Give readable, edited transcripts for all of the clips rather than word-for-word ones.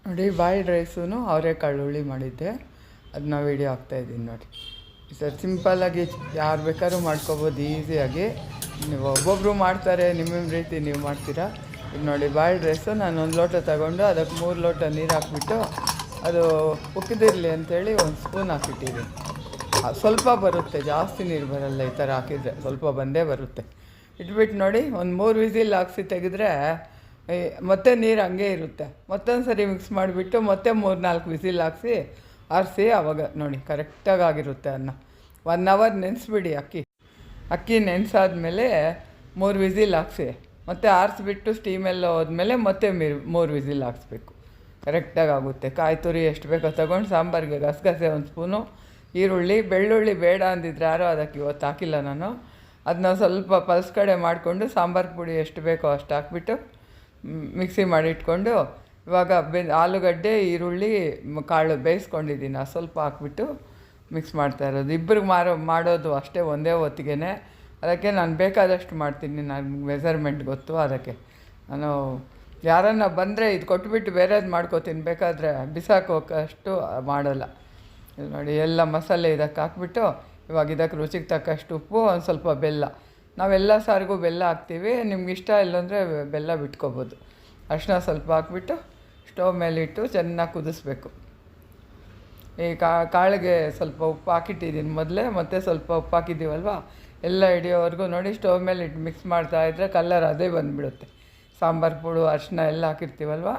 ನೋಡಿ boiled rice ಅವರೆಕಾಳು ಹುಳಿ ಮಾಡಿದ್ದೆ, ಅದನ್ನ ವೀಡಿಯೋ ಹಾಕ್ತಾಯಿದ್ದೀನಿ ನೋಡಿ. ಸರ್ ಸಿಂಪಲ್ಲಾಗಿ ಯಾರು ಬೇಕಾದ್ರೂ ಮಾಡ್ಕೊಬೋದು ಈಸಿಯಾಗಿ. ನೀವು ಒಬ್ಬೊಬ್ಬರು ಮಾಡ್ತಾರೆ, ನಿಮ್ಮ ರೀತಿ ನೀವು ಮಾಡ್ತೀರಾ. ಈಗ ನೋಡಿ ಬಾಯ್ಲ್ಡ್ ರೈಸು ನಾನು 1 ಲೋಟ ತಗೊಂಡು ಅದಕ್ಕೆ 3 ಲೋಟ ನೀರು ಹಾಕ್ಬಿಟ್ಟು ಅದು ಉಕ್ಕಿದಿರಲಿ ಅಂಥೇಳಿ 1 ಸ್ಪೂನ್ ಹಾಕಿಟ್ಟಿದ್ದೀನಿ. ಸ್ವಲ್ಪ ಬರುತ್ತೆ, ಜಾಸ್ತಿ ನೀರು ಬರಲ್ಲ. ಈ ಥರ ಹಾಕಿದರೆ ಸ್ವಲ್ಪ ಬಂದೇ ಬರುತ್ತೆ. ಇಟ್ಬಿಟ್ಟು ನೋಡಿ ಒಂದು 3 ವಿಸಿಲ್ ಹಾಕ್ಸಿ ತೆಗೆದ್ರೆ ಮತ್ತೆ ನೀರು ಹಂಗೆ ಇರುತ್ತೆ. ಮತ್ತೊಂದು ಸರಿ ಮಿಕ್ಸ್ ಮಾಡಿಬಿಟ್ಟು ಮತ್ತೆ 3-4 ವಿಸಿಲ್ ಹಾಕ್ಸಿ ಆರಿಸಿ, ಆವಾಗ ನೋಡಿ ಕರೆಕ್ಟಾಗಿ ಆಗಿರುತ್ತೆ. ಅನ್ನ 1 ಅವರ್ ನೆನೆಸ್ಬಿಡಿ. ಅಕ್ಕಿ ನೆನೆಸಾದ್ಮೇಲೆ 3 ವಿಸಿಲ್ ಹಾಕ್ಸಿ, ಮತ್ತು ಆರಿಸ್ಬಿಟ್ಟು ಸ್ಟೀಮೆಲ್ಲ ಹೋದ್ಮೇಲೆ ಮತ್ತೆ 3 ವಿಸಿಲ್ ಹಾಕ್ಸ್ಬೇಕು. ಕರೆಕ್ಟಾಗಿ ಆಗುತ್ತೆ. ಕಾಯಿ ತುರಿ ಎಷ್ಟು ಬೇಕೋ ತೊಗೊಂಡು ಸಾಂಬಾರಿಗೆ ಗಸಗಸೆ 1 ಸ್ಪೂನು, ಈರುಳ್ಳಿ, ಬೆಳ್ಳುಳ್ಳಿ ಬೇಡ ಅಂದಿದ್ರೆ ಯಾರೋ ಅದಕ್ಕೆ ಇವತ್ತು ಹಾಕಿಲ್ಲ ನಾನು. ಅದನ್ನ ಸ್ವಲ್ಪ ಪಲ್ಸ್ ಕಡೆ ಮಾಡಿಕೊಂಡು ಸಾಂಬಾರು ಪುಡಿ ಎಷ್ಟು ಬೇಕೋ ಅಷ್ಟು ಹಾಕ್ಬಿಟ್ಟು ಮಿಕ್ಸಿ ಮಾಡಿ ಇಟ್ಕೊಂಡು, ಇವಾಗ ಆಲೂಗಡ್ಡೆ, ಈರುಳ್ಳಿ, ಕಾಳು ಬೇಯಿಸ್ಕೊಂಡಿದ್ದೀನಿ ಸ್ವಲ್ಪ ಹಾಕ್ಬಿಟ್ಟು ಮಿಕ್ಸ್ ಮಾಡ್ತಾಯಿರೋದು. ಇಬ್ಬರಿಗೆ ಮಾಡೋದು ಅಷ್ಟೇ, ಒಂದೇ ಹೊತ್ತಿಗೆ. ಅದಕ್ಕೆ ನಾನು ಬೇಕಾದಷ್ಟು ಮಾಡ್ತೀನಿ, ನನಗೆ ಮೆಸರ್ಮೆಂಟ್ ಗೊತ್ತು. ಅದಕ್ಕೆ ನಾನು ಯಾರನ್ನ ಬಂದರೆ ಇದು ಕೊಟ್ಬಿಟ್ಟು ಬೇರೆದು ಮಾಡ್ಕೋತೀನಿ, ಬೇಕಾದರೆ ಬಿಸಾಕೋಕ್ಕಷ್ಟು ಮಾಡೋಲ್ಲ. ನೋಡಿ ಎಲ್ಲ ಮಸಾಲೆ ಇದಕ್ಕೆ ಹಾಕ್ಬಿಟ್ಟು, ಇವಾಗ ಇದಕ್ಕೆ ರುಚಿಗೆ ತಕ್ಕಷ್ಟು ಉಪ್ಪು, ಒಂದು ಸ್ವಲ್ಪ ಬೆಲ್ಲ. ನಾವೆಲ್ಲ ಸಾರಿಗೂ ಬೆಲ್ಲ ಹಾಕ್ತೀವಿ, ನಿಮ್ಗೆ ಇಷ್ಟ ಇಲ್ಲಾಂದರೆ ಬೆಲ್ಲ ಬಿಟ್ಕೋಬೋದು. ಅರಿಶಿನ ಸ್ವಲ್ಪ ಹಾಕ್ಬಿಟ್ಟು ಸ್ಟವ್ ಮೇಲಿಟ್ಟು ಚೆನ್ನಾಗಿ ಕುದಿಸ್ಬೇಕು. ಈ ಕಾಳಿಗೆ ಸ್ವಲ್ಪ ಉಪ್ಪು ಹಾಕಿಟ್ಟಿದ್ದೀನಿ ಮೊದಲೇ, ಮತ್ತು ಸ್ವಲ್ಪ ಉಪ್ಪು ಹಾಕಿದ್ದೀವಲ್ವ, ಎಲ್ಲ ಹಿಡಿಯೋವರೆಗೂ ನೋಡಿ ಸ್ಟವ್ ಮೇಲೆ ಇಟ್ಟು ಮಿಕ್ಸ್ ಮಾಡ್ತಾಯಿದ್ರೆ ಕಲರ್ ಅದೇ ಬಂದುಬಿಡುತ್ತೆ. ಸಾಂಬಾರು ಪುಡಿ, ಅರಿಶಿನ ಎಲ್ಲ ಹಾಕಿರ್ತೀವಲ್ವ,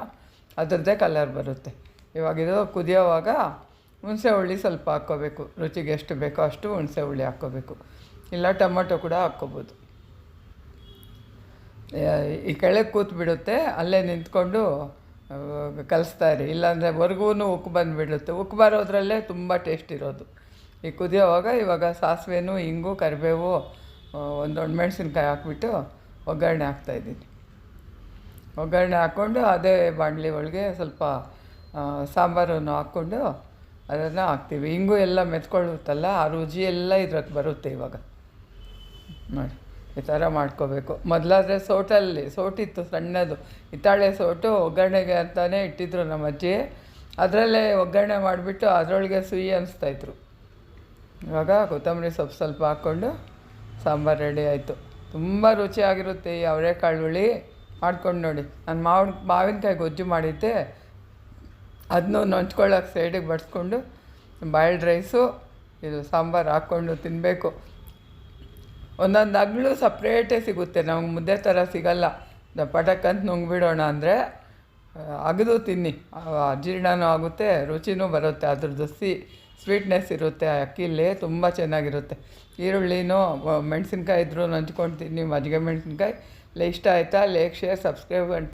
ಅದರದ್ದೇ ಕಲರ್ ಬರುತ್ತೆ. ಇವಾಗ ಇದು ಕುದಿಯೋವಾಗ ಹುಣಸೆ ಹುಳಿ ಸ್ವಲ್ಪ ಹಾಕ್ಕೋಬೇಕು. ರುಚಿಗೆ ಎಷ್ಟು ಬೇಕೋ ಅಷ್ಟು ಹುಣಸೆ ಹುಳಿ ಹಾಕ್ಕೋಬೇಕು, ಇಲ್ಲ ಟೊಮೊಟೊ ಕೂಡ ಹಾಕ್ಕೋಬೋದು. ಈ ಕೆಳಗೆ ಕೂತ್ಬಿಡುತ್ತೆ, ಅಲ್ಲೇ ನಿಂತ್ಕೊಂಡು ಕಲಿಸ್ತಾಯಿರಿ, ಇಲ್ಲಾಂದರೆ ಹೊರ್ಗೂ ಉಕ್ಕು ಬಂದುಬಿಡುತ್ತೆ. ಉಕ್ಕು ಬರೋದ್ರಲ್ಲೇ ತುಂಬ ಟೇಸ್ಟ್ ಇರೋದು. ಈ ಕುದಿಯೋವಾಗ ಇವಾಗ ಸಾಸಿವೆನೂ, ಇಂಗು, ಕರಿಬೇವು, ಒಂದು ಒಣಮೆಣ್ಸಿನ್ಕಾಯಿ ಹಾಕ್ಬಿಟ್ಟು ಒಗ್ಗರಣೆ ಹಾಕ್ತಾಯಿದ್ದೀನಿ. ಒಗ್ಗರಣೆ ಹಾಕ್ಕೊಂಡು ಅದೇ ಬಾಣಲಿ ಒಳಗೆ ಸ್ವಲ್ಪ ಸಾಂಬಾರನ್ನು ಹಾಕ್ಕೊಂಡು ಅದನ್ನು ಹಾಕ್ತೀವಿ. ಇಂಗು ಎಲ್ಲ ಮೆತ್ಕೊಳ್ಳುತ್ತಲ್ಲ, ಆ ರುಚಿ ಎಲ್ಲ ಇದ್ರಕ್ಕೆ ಬರುತ್ತೆ. ಇವಾಗ ನೋಡಿ ಈ ಥರ ಮಾಡ್ಕೋಬೇಕು. ಮೊದಲಾದರೆ ಸೋಟಿತ್ತು ಸಣ್ಣದು, ಹಿತ್ತಾಳೆ ಸೋಟು, ಒಗ್ಗರಣೆಗೆ ಅಂತಲೇ ಇಟ್ಟಿದ್ರು ನಮ್ಮ ಅಜ್ಜಿ. ಅದರಲ್ಲೇ ಒಗ್ಗರಣೆ ಮಾಡಿಬಿಟ್ಟು ಅದರೊಳಗೆ ಸಿಹಿ ಅನಿಸ್ತಾಯಿದ್ರು. ಇವಾಗ ಕೊತ್ತಂಬರಿ ಸೊಪ್ಪು ಸ್ವಲ್ಪ ಹಾಕ್ಕೊಂಡು ಸಾಂಬಾರು ರೆಡಿ ಆಯಿತು. ತುಂಬ ರುಚಿಯಾಗಿರುತ್ತೆ ಈ ಅವರೆಕಾಳು ಹುಳಿ. ಮಾಡ್ಕೊಂಡು ನೋಡಿ. ನಾನು ಮಾವಿನಕಾಯಿ ಗೊಜ್ಜು ಮಾಡಿದ್ದೆ, ಅದನ್ನೂ ನಂಚ್ಕೊಳ್ಳೋಕೆ ಸೈಡಿಗೆ ಬಡಿಸ್ಕೊಂಡು ಬಾಯ್ಲ್ಡ್ ರೈಸು, ಇದು ಸಾಂಬಾರು ಹಾಕ್ಕೊಂಡು ತಿನ್ನಬೇಕು. ಒಂದೊಂದು ಅಗ್ಳು ಸಪ್ರೇಟೇ ಸಿಗುತ್ತೆ, ನಮಗೆ ಮುದ್ದೆ ಥರ ಸಿಗಲ್ಲ. ಪಟಕ್ಕಂತ ನುಂಗ್ಬಿಡೋಣ ಅಂದರೆ ಅಗದು ತಿನ್ನಿ, ಜೀರ್ಣನೂ ಆಗುತ್ತೆ, ರುಚಿನೂ ಬರುತ್ತೆ. ಅದ್ರದ್ದು ಸ್ವೀಟ್ನೆಸ್ ಇರುತ್ತೆ ಅಕ್ಕಿಲೇ, ತುಂಬ ಚೆನ್ನಾಗಿರುತ್ತೆ. ಈರುಳ್ಳಿನೂ ಮೆಣಸಿನ್ಕಾಯಿ ಇದ್ರೂ ನಂಚ್ಕೊಂಡು ತಿನ್ನಿ, ಮಜ್ಜಿಗೆ ಮೆಣಸಿನ್ಕಾಯಿ. ಇಷ್ಟ ಆಯಿತಾ? Like, share, subscribe